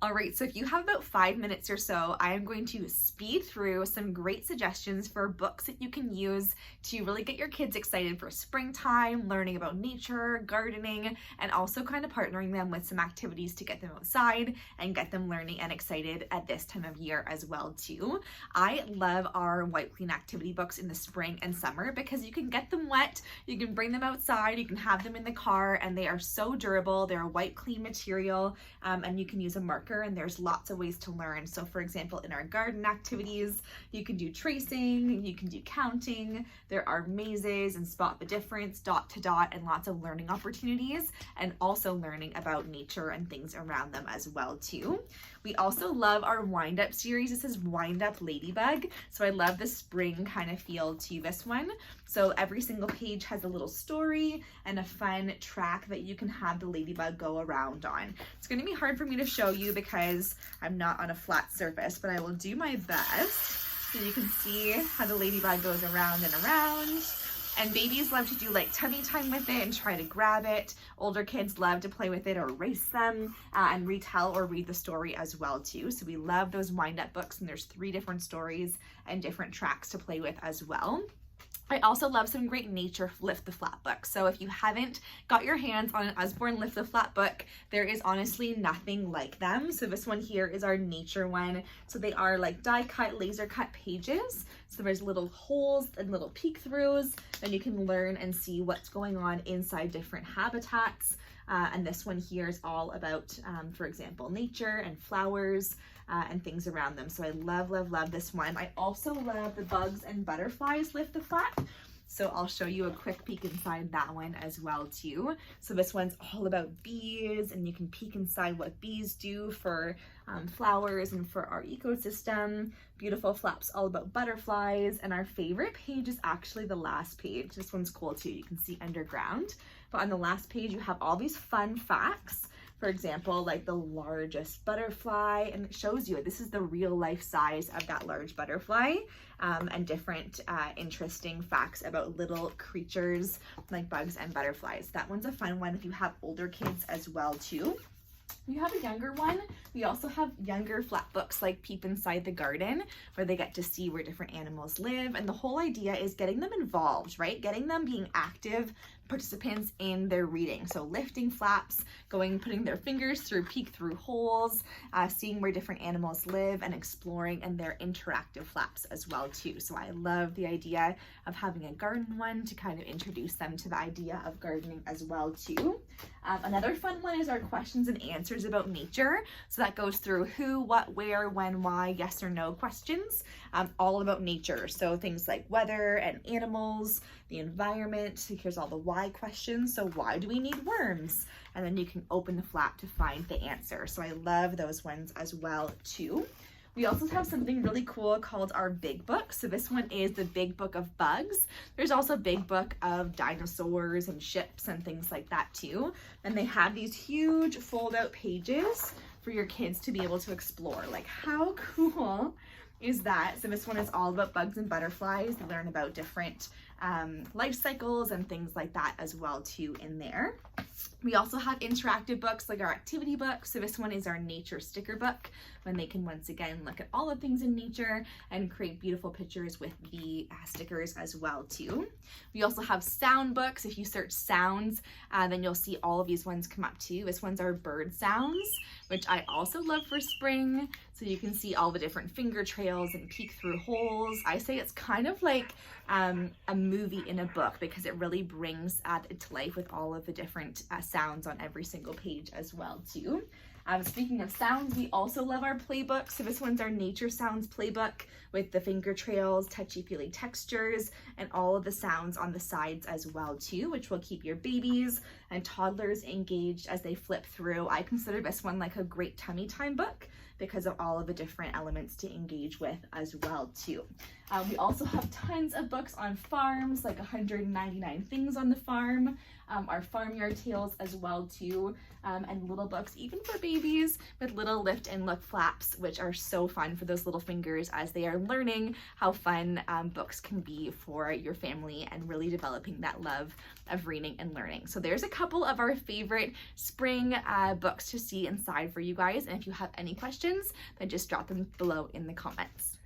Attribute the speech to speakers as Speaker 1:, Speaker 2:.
Speaker 1: All right, so if you have about 5 minutes or so, I am going to speed through some great suggestions for books that you can use to really get your kids excited for springtime, learning about nature, gardening, and also kind of partnering them with some activities to get them outside and get them learning and excited at this time of year as well too. I love our Wipe Clean activity books in the spring and summer because you can get them wet, you can bring them outside, you can have them in the car, and they are so durable. They're a Wipe Clean material, and you can use a marker, and there's lots of ways to learn. So for example, in our garden activities, you can do tracing, you can do counting, there are mazes and spot the difference, dot to dot, and lots of learning opportunities, and also learning about nature and things around them as well too. We also love our Wind Up series. This is Wind Up Ladybug. So I love the spring kind of feel to this one. So every single page has a little story and a fun track that you can have the ladybug go around on. It's going to be hard for me to show you because I'm not on a flat surface, but I will do my best. So you can see how the ladybug goes around and around. And babies love to do like tummy time with it and try to grab it. Older kids love to play with it or race them and retell or read the story as well too. So we love those wind up books, and there's 3 different stories and different tracks to play with as well. I also love some great nature Lift the Flat books. So if you haven't got your hands on an Usborne Lift the Flat book, there is honestly nothing like them. So this one here is our nature one. So they are like die cut, laser cut pages. So there's little holes and little peek throughs, and you can learn and see what's going on inside different habitats. And this one here is all about, for example, nature and flowers and things around them. So I love, love, love this one. I also love the Bugs and Butterflies Lift the Flat. So I'll show you a quick peek inside that one as well too. So this one's all about bees, and you can peek inside what bees do for flowers and for our ecosystem. Beautiful flaps all about butterflies, and our favorite page is actually the last page. This one's cool too. You can see underground, but on the last page you have all these fun facts. For example, like the largest butterfly, and it shows you this is the real life size of that large butterfly, and different interesting facts about little creatures like bugs and butterflies. That one's a fun one if you have older kids as well too. If you have a younger one, we also have younger flat books like Peep Inside the Garden, where they get to see where different animals live. And the whole idea is getting them involved, right? Getting them being active participants in their reading. So lifting flaps, putting their fingers through peek through holes, seeing where different animals live, and exploring in their interactive flaps as well too. So I love the idea of having a garden one to kind of introduce them to the idea of gardening as well too. Another fun one is our questions and answers about nature. So that goes through who, what, where, when, why, yes or no questions, all about nature. So things like weather and animals, the environment. So here's all the why questions. So why do we need worms? And then you can open the flap to find the answer. So I love those ones as well too. We also have something really cool called our Big Book. So this one is the Big Book of Bugs. There's also a Big Book of dinosaurs and ships and things like that too. And they have these huge fold out pages for your kids to be able to explore. Like, how cool is that? So this one is all about bugs and butterflies. They learn about different life cycles and things like that as well too in there. We also have interactive books like our activity book. So this one is our nature sticker book, when they can once again look at all the things in nature and create beautiful pictures with the stickers as well too. We also have sound books. If you search sounds, then you'll see all of these ones come up too. This one's our bird sounds, which I also love for spring. So you can see all the different finger trails and peek through holes. I say it's kind of like a movie in a book because it really brings it to life with all of the different sounds on every single page as well too. Speaking of sounds, we also love our playbook. So this one's our Nature Sounds playbook with the finger trails, touchy-feely textures, and all of the sounds on the sides as well too, which will keep your babies and toddlers engaged as they flip through. I consider this one like a great tummy time book because of all of the different elements to engage with as well too. We also have tons of books on farms, like 199 Things on the Farm, our Farmyard Tales as well too, and little books even for babies babies with little lift and look flaps, which are so fun for those little fingers as they are learning how fun books can be for your family and really developing that love of reading and learning. So there's a couple of our favorite spring books to see inside for you guys. And if you have any questions, then just drop them below in the comments.